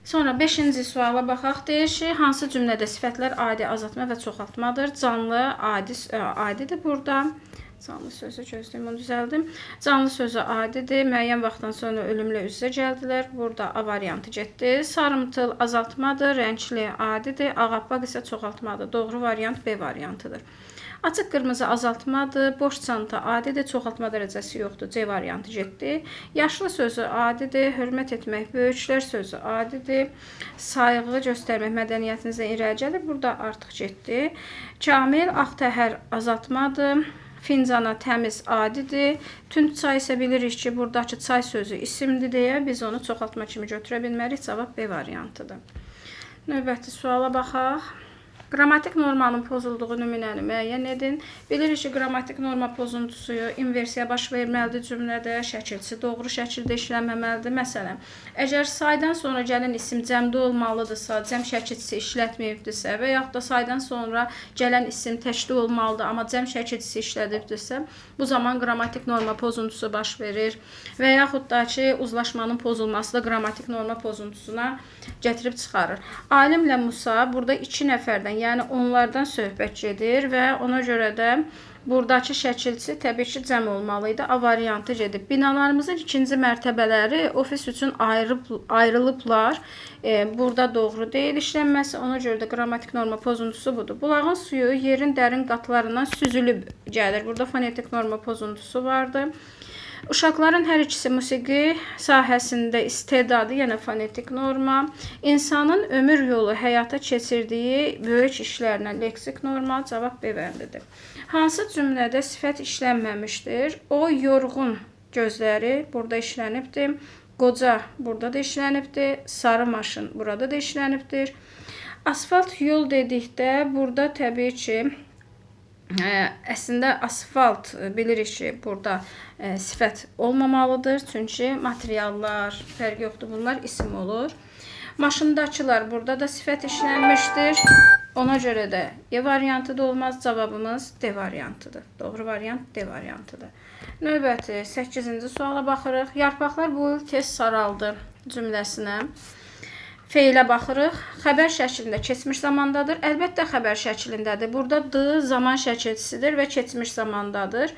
Sonra 5-ci suala baxaq. Deyir ki, hansı cümlədə sifətlər adi, azaltma və çoxaltmadır? Canlı, adidir burada. Canlı sözü gözləyim, onu düzəldim. Canlı sözü adidir. Müəyyən vaxtdan sonra ölümlə üz-üzə gəldilər. Burada A variantı getdi. Sarımtıl azaltmadır. Rəngli adidir. Ağappaq isə çoxaltmadır. Doğru variant B variantıdır. Açıq qırmızı azaltmadır. Boş çanta adidir. Çoxaltma dərəcəsi yoxdur. C variantı getdi. Yaşlı sözü adidir. Hörmət etmək, böyüklər sözü adidir. Sayğı göstərmək mədəniyyətinizə irəli gəlir. Burada artıq getdi. Kamil, ağtəhər azaltmadır. Fincana təmiz adidir. Tünd çay isə bilirik ki, buradakı çay sözü isimdir deyə biz onu çoxaltma kimi götürə bilmərik. Cavab B variantıdır. Növbəti suala baxaq. Qrammatik normanın pozulduğu nümunəni müəyyən edin. Bilirik ki, qrammatik norma pozuntusu inversiya baş verməlidir cümlədə, şəkilçisi doğru şəkildə işlənməməlidir. Məsələn, əgər saydan sonra gələn isim cəmdə olmalıdırsa, cəm şəkilçisi işlətməyibdirsə və yaxud da saydan sonra gələn isim təkli olmalıdır, amma cəm şəkilçisi işlədibdirsə, bu zaman qrammatik norma pozuntusu baş verir və yaxud da ki, uzlaşmanın pozulması da qrammatik norma pozuntusuna gətirib çıxarır. Alimlə Musa burada 2 nəfərdən, yəni onlardan söhbət gedir və ona görə də buradakı şəkilçisi təbii ki, cəm olmalıydı. A variantı gedib. Binalarımızın 2-ci mərtəbələri ofis üçün ayrılıblar. Burada doğru deyil işlənməsi. Ona görə də qrammatik norma pozuntusu budur. Bulağın suyu yerin dərin qatlarından süzülüb gəlir. Burada fonetik norma pozuntusu vardı. Uşaqların hər ikisi musiqi sahəsində istedadı, yəni fonetik norma. İnsanın ömür yolu həyata keçirdiyi böyük işlərlə leksik norma. Cavab B bəndidir. Hansı cümlədə sifət işlənməmişdir? O yorğun gözləri burada işlənibdir. Qoca burada da işlənibdir. Sarı maşın burada da işlənibdir. Asfalt yol dedikdə burada təbii ki, əslində asfalt bilirik ki, burada sifət olmamalıdır. Çünki materiallar fərq yoxdur. Bunlar isim olur. Maşındakılar burada da sifət işlənmişdir. Ona görə də E variantı da olmaz. Cavabımız D variantıdır. Doğru variant D variantıdır. Növbəti 8-ci suala baxırıq. Yarpaqlar bu il tez saraldı cümləsinə. Feilə baxırıq. Xəbər şəklində keçmiş zamandadır. Əlbəttə xəbər şəklindədir. Burada D zaman şəkilçisidir və keçmiş zamandadır.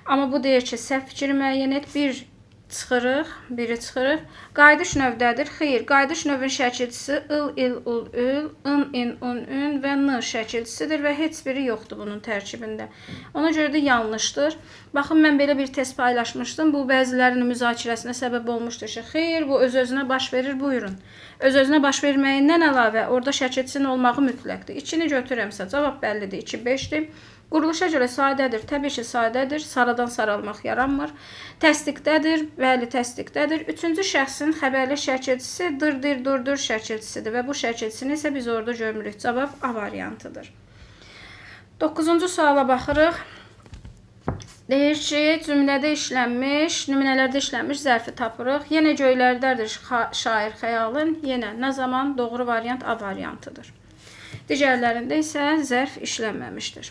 Amma bu deyir ki, səhv fikri müəyyən et. Biri çıxırıq. Qayıdış növdədir. Xeyr, qayıdış növün şəkilçisi ıl, il, ul, ül, ın, in, un, ün və n şəkilçisidir və heç biri yoxdur bunun tərkibində. Ona görə də yanlışdır. Baxın, mən belə bir test paylaşmışdım. Bu, bəzilərinin müzakirəsinə səbəb olmuşdur ki, xeyr, bu öz-özünə baş verir, buyurun. Öz-özünə baş verməyindən əlavə orada şəkilçinin olmağı mütləqdir. 2-ni götürəmsə, cavab bəllidir, 2, 5-dir. Quruluşa görə sadədir, təbii ki, sadədir, sarıdan saralmaq yaranmır. Təsdiqdədir, bəli, təsdiqdədir. 3-cü şəxsin xəbərli şəkilçisi dır-dir, dur-dur şəkilçisidir və bu şəkilçisini isə biz orada görmürük. Cavab A variantıdır. 9-cu suala baxırıq. Deyir ki, cümlədə işlənmiş, nümunələrdə işlənmiş zərfi tapırıq. Yenə göylərdədir şair xəyalın, yenə nə zaman? Doğru variant A variantıdır. Digərlərində isə zərf işlənməmişdir.